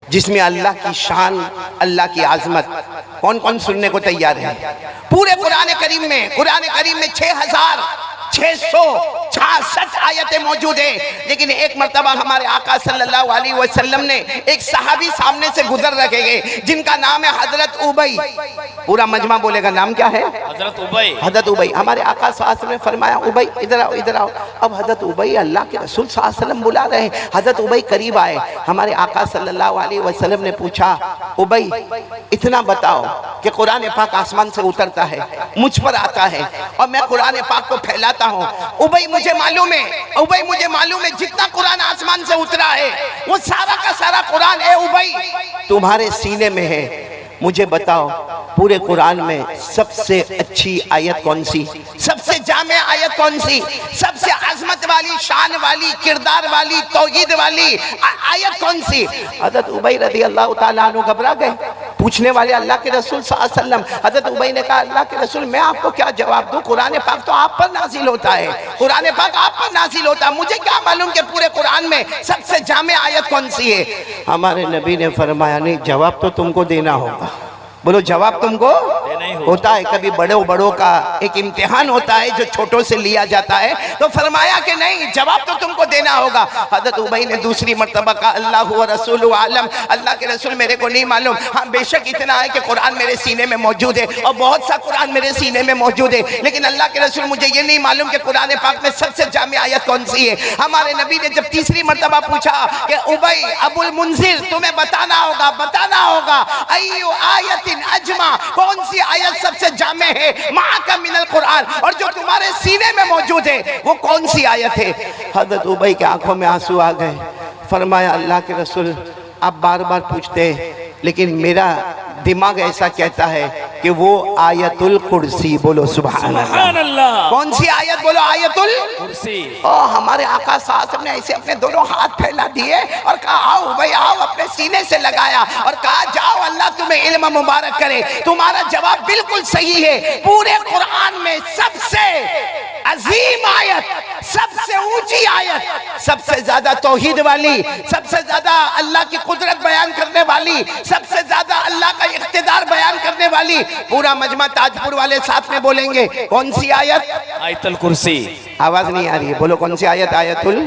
जिसमें अल्लाह की शान, अल्लाह की आजमत, कौन कौन सुनने को तैयार है? पूरे कुरान करीम में 6666 आयतें मौजूद है। लेकिन एक मर्तबा हमारे आका सल्लल्लाहु अलैहि वसल्लम ने एक सहाबी सामने से गुजर रखे गए जिनका नाम है हजरत उबई। पूरा मजमा बोलेगा नाम क्या है? हजरत उबई। हजरत उबई। हमारे आका सल्लल्लाहु अलैहि वसल्लम ने फरमाया उबई इधर आओ, इधर आओ। अब हजरत उबई अल्लाह के रसूल सल्लल्लाहु अलैहि वसल्लम बुला रहे हैं। हजरत उबई करीब आए। हमारे आका सल्लल्लाहु अलैहि वसल्लम ने पूछा उबई इतना बताओ कि कुरान पाक आसमान से उतरता है, मुझ पर आता है और मैं कुरान पाक को फैलाता हूँ। उबई मुझे मालूम है, उबई मुझे मालूम है जितना कुरान आसमान से उतरा है वो सारा का सारा कुरान है उबई तुम्हारे सीने में है। मुझे बताओ पूरे कुरान में सबसे अच्छी आयत कौन सी, सबसे जामे आयत कौन सी, सबसे अजमत वाली, शान वाली, किरदार वाली, तौहीद वाली आयत कौन सी? हजरत उबई रज़ी अल्लाह ताला अन्हु घबरा गए। पूछने वाले अल्लाह के रसूल सल्लल्लाहु अलैहि वसल्लम। हजरत उबई ने कहा अल्लाह के रसूल मैं आपको क्या जवाब दूं, कुरान पाक तो आप पर नाजिल होता है, कुरान पाक आप पर नाजिल होता है, मुझे क्या मालूम कि पूरे कुरान में सबसे जामे आयत कौन सी है? हमारे नबी ने फरमाया नहीं जवाब तो तुमको देना होगा। बोलो जवाब तुमको होता है। कभी बड़ों बड़ों का एक इम्तिहान होता है जो छोटों से लिया जाता है, तो फरमाया कि नहीं जवाब तो तुमको देना होगा। हजरत उबई ने दूसरी मर्तबा कहा अल्लाह व रसूलु आलम, अल्लाह के रसूल मेरे को नहीं मालूम। हाँ बेशक इतना है कि कुरान मेरे सीने में मौजूद है और बहुत सा कुरान मेरे सीने में मौजूद है, लेकिन अल्लाह के रसूल मुझे ये नहीं मालूम कि कुरान पाक में सबसे जामे आयत कौन सी है। हमारे नबी ने जब तीसरी मर्तबा पूछा कि उबई अबुल मुंजिर तुम्हें बताना होगा, बताना होगा अय्यु आयत अजमा, कौन सी आयत सबसे जामे है माका मिनल कुरान, और जो तुम्हारे सीने में मौजूद है वो कौन सी आयत है? हजरत उबई के आंखों में आंसू आ गए। फरमाया अल्लाह के रसूल आप बार बार पूछते हैं लेकिन मेरा दिमाग ऐसा कहता है कि वो आयतुल कुर्सी। बोलो सुभान अल्लाह। कौन सी आयत? बोलो आयतुल कुर्सी। हमारे आका साहब ने ऐसे अपने दोनों हाथ फैला दिए और कहा आओ भाई आओ, अपने सीने से लगाया और कहा जाओ अल्लाह तुम्हें इल्म मुबारक करे, तुम्हारा जवाब बिल्कुल सही है। पूरे कुरान में सबसे अजीम आयत, सबसे ऊंची आयत, सबसे ज्यादा तौहीद वाली, सबसे ज्यादा अल्लाह की कुदरत बयान करने वाली, सबसे ज्यादा अल्लाह का इख्तिदार बयान करने वाली, पूरा मजमा ताजपुर वाले साथ में बोलेंगे कौन सी आयत? आयतुल कुर्सी। आवाज नहीं आ रही है, बोलो कौन सी आयत? आयतुल।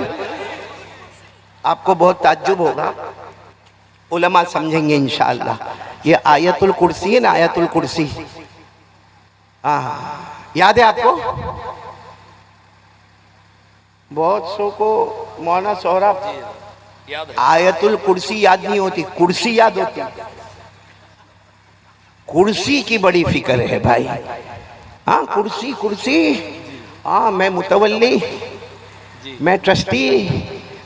आपको बहुत ताज्जुब होगा, उलमा समझेंगे इंशाअल्लाह। ये आयतुल कुर्सी है ना, आयतुल कुर्सी। हाँ याद है आपको? बहुत सो को मौलाना सोहराब आयतुल कुर्सी याद नहीं होती, कुर्सी याद होती। कुर्सी की बड़ी फिक्र है भाई। हाँ कुर्सी कुर्सी। हाँ मैं मुतवल्ली, मैं ट्रस्टी,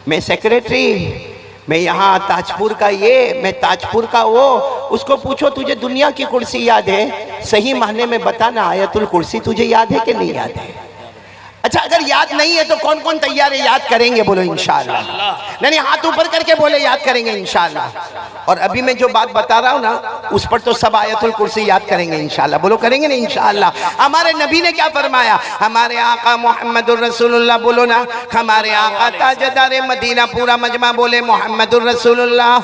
मैं सेक्रेटरी, मैं यहाँ ताजपुर का ये, मैं ताजपुर का वो। उसको पूछो तुझे दुनिया की कुर्सी याद है? सही मायने में बताना आयतुल कुर्सी तुझे याद है कि नहीं याद है? अच्छा अगर याद नहीं है तो कौन कौन तैयार है? याद करेंगे बोलो इंशाअल्लाह। नहीं हाथ ऊपर करके बोले याद करेंगे इंशाअल्लाह। और अभी मैं जो बात बता रहा हूँ ना उस पर तो सब आयतुल कुर्सी याद करेंगे इंशाअल्लाह। बोलो करेंगे ना इंशाअल्लाह। हमारे नबी ने क्या फरमाया? हमारे आका मोहम्मदुर रसूलुल्लाह, बोलो ना, हमारे आका ताजदारे मदीना, पूरा मजमा बोले मोहम्मदुर रसूलुल्लाह।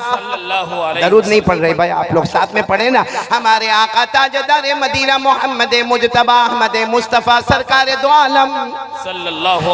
दरूद नहीं पढ़ रहे भाई आप लोग, साथ में पढ़े ना। हमारे आका ताजदारे मदीना मोहम्मद मुजतबा अहमद मुस्तफ़ा सरकार दो आलम सल्लल्लाहु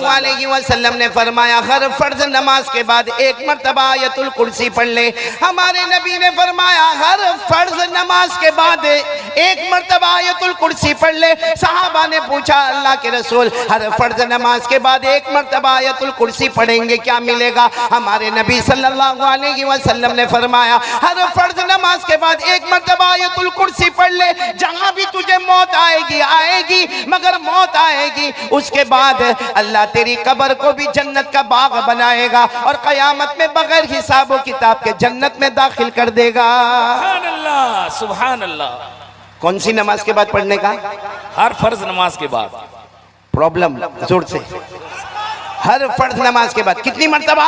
अलैहि वसल्लम ने फरमाया हर फर्ज नमाज के बाद एक मर्तबा आयतुल कुर्सी पढ़ ले। हमारे नबी ने फरमाया हर फर्ज नमाज के बाद एक मर्तबा आयतुल कुर्सी पढ़ ले। सहाबा ने पूछा अल्लाह के रसूल हर फर्ज नमाज के बाद एक मर्तबा आयतुल कुर्सी पढ़ेंगे क्या मिलेगा? हमारे नबी सल्लल्लाहु अलैहि वसल्लम ने फरमाया हर फर्ज नमाज के बाद एक मर्तबा आयतुल कुर्सी पढ़ ले। जहां भी तुझे मौत आएगी आएगी, मगर मौत आएगी उसके बाद अल्लाह तेरी कब्र को भी जन्नत का बाग बनाएगा और कयामत में बगैर हिसाब व किताब के जन्नत में दाखिल कर देगा। सुभान अल्लाह, सुभान अल्लाह। कौन सी नमाज के बाद पढ़ने का? हर फर्ज नमाज के बाद। प्रॉब्लम जोर से, हर फर्ज नमाज के बाद कितनी मर्तबा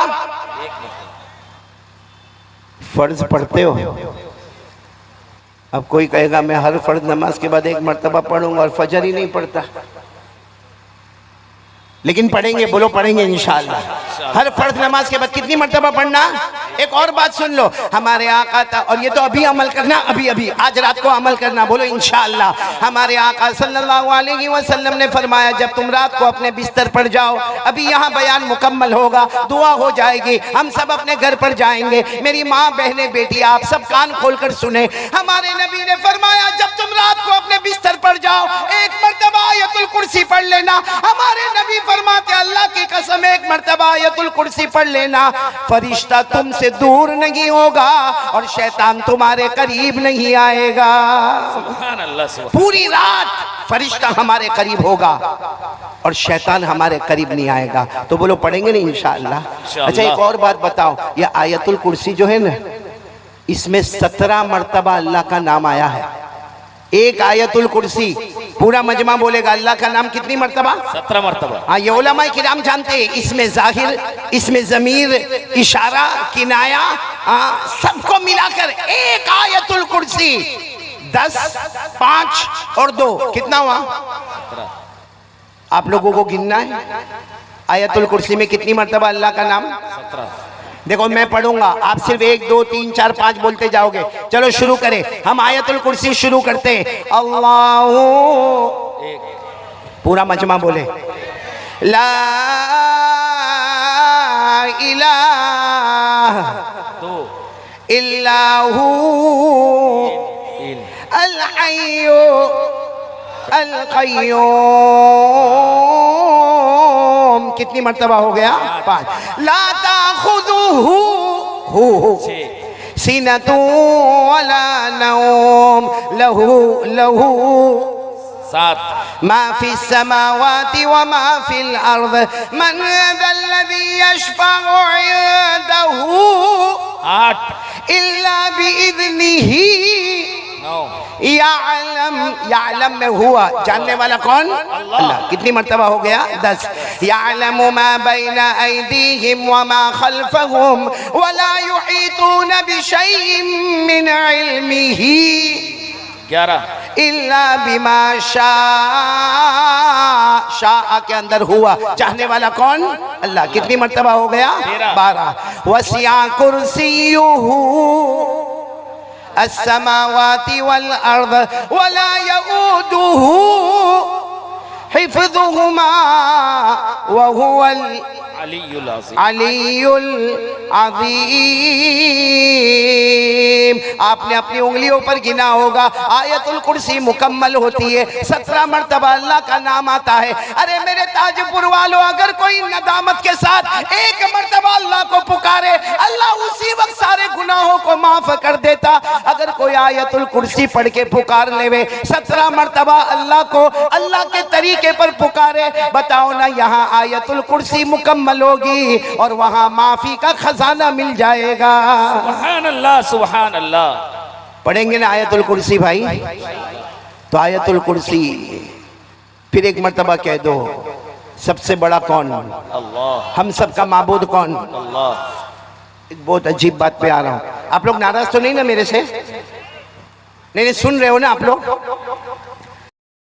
फर्ज पढ़ते हो? अब कोई कहेगा मैं हर फर्ज नमाज के बाद एक मर्तबा पढ़ूंगा और फजर ही नहीं पढ़ता। लेकिन पढ़ेंगे, बोलो पढ़ेंगे इंशाअल्लाह। हर फर्ज नमाज के बाद कितनी मर्तबा पढ़ना? एक और बात सुन लो, हमारे आका था, और ये तो अभी अमल करना, अभी अभी आज रात को अमल करना, बोलो इंशाअल्लाह। हमारे आका सल्लल्लाहु अलैहि वसल्लम ने फरमाया, जब तुम रात को अपने बिस्तर पर जाओ, अभी यहाँ बयान मुकम्मल होगा, दुआ हो जाएगी, हम सब अपने घर पर जाएंगे। मेरी माँ, बहनें, बेटी, आप सब कान खोलकर सुने। हमारे नबी ने फरमाया, जब तुम रात को अपने बिस्तर पर जाओ, एक मर्तबा आयतुल कुर्सी पढ़ लेना। हमारे नबी फरमाते, अल्लाह की कसम, एक मर्तबा आयतुल कुर्सी पढ़ लेना, फरिश्ता तुमसे दूर नहीं होगा और शैतान तुम्हारे करीब नहीं आएगा। सुभान अल्लाह, सुभान। पूरी रात फरिश्ता हमारे करीब होगा और शैतान हमारे करीब नहीं आएगा। तो बोलो पढ़ेंगे नहीं इंशाअल्लाह। अच्छा, एक और बात बताओ, ये आयतुल कुर्सी जो है ना, इसमें 17 मर्तबा अल्लाह का नाम आया है। एक आयतुल कुर्सी, पूरा मजमा बोलेगा अल्लाह का नाम कितनी मर्तबा? 17 मर्तबा। हाँ, ये उलमाए किराम जानते हैं, इसमें जाहिर, इसमें जमीर, इशारा, किनाया, सबको मिलाकर एक आयतुल कुर्सी 10, 5 और 2 कितना हुआ? आप लोगों को गिनना है। आयतुल कुर्सी में कितनी मर्तबा अल्लाह का नाम? 17। देखो मैं पढ़ूंगा, आप सिर्फ 1, 2, 3, 4, 5 बोलते जाओगे। चलो शुरू करें, हम आयतुल कुर्सी शुरू करते हैं। अल्लाहु, पूरा मजमा बोले, ला इलाहा 2 इल्लाहु 3 अल हय्यु अल क़य्यूम। कितनी मर्तबा हो गया? 5। ला ताखुदुहु सिनतु वला नौम लहू 7 मा फी समावाति व मा फिल अर्द मन ज़ल्लज़ी यशफ़अु इंदहु 8 इल्ला बिइज़निही 9 यालम में हुआ, जानने वाला कौन? अल्लाह। कितनी मर्तबा हो गया? 10। यालमु मा बैना ऐदीहिम व मा खल्फहुम व ला युहीतून बिशैइन मिन इल्मिही 11 इल्ला बिमा शाअ के अंदर हुआ, चाहने वाला कौन? अल्लाह। कितनी मर्तबा हो गया? 12। वसिया कुर्सियुहु अस्समावाति वल अर्द वला यऊदुहु हिफ्ज़ुहुमा व हुवल अलीयुल अज़ीम। आपने अपनी उंगलियों पर गिना होगा, आयतुल कुर्सी मुकम्मल होती है, 17 मर्तबा अल्लाह का नाम आता है। अरे मेरे ताजपुर वालों, अगर कोई नदामत के साथ एक मर्तबा अल्लाह को पुकारे, अल्लाह उसी वक्त सारे गुनाहों को माफ कर देता। अगर कोई आयतुल कुर्सी पढ़ के पुकार लेवे, 17 मर्तबा अल्लाह को अल्लाह के तरीके पर पुकारे, बताओ ना, यहाँ आयतुल कुर्सी मुकम्मल होगी और वहां माफी का खजाना मिल जाएगा। सुभान अल्लाह, सुभान अल्लाह। पढ़ेंगे ना आयतुल कुर्सी भाई? तो आयतुल कुर्सी फिर एक मर्तबा कह दो, सबसे बड़ा कौन? अल्लाह। हम सबका माबूद कौन? अल्लाह। एक बहुत अजीब बात पे आ रहा हूं, आप लोग नाराज तो नहीं ना मेरे से? नहीं, सुन रहे हो ना आप लोग?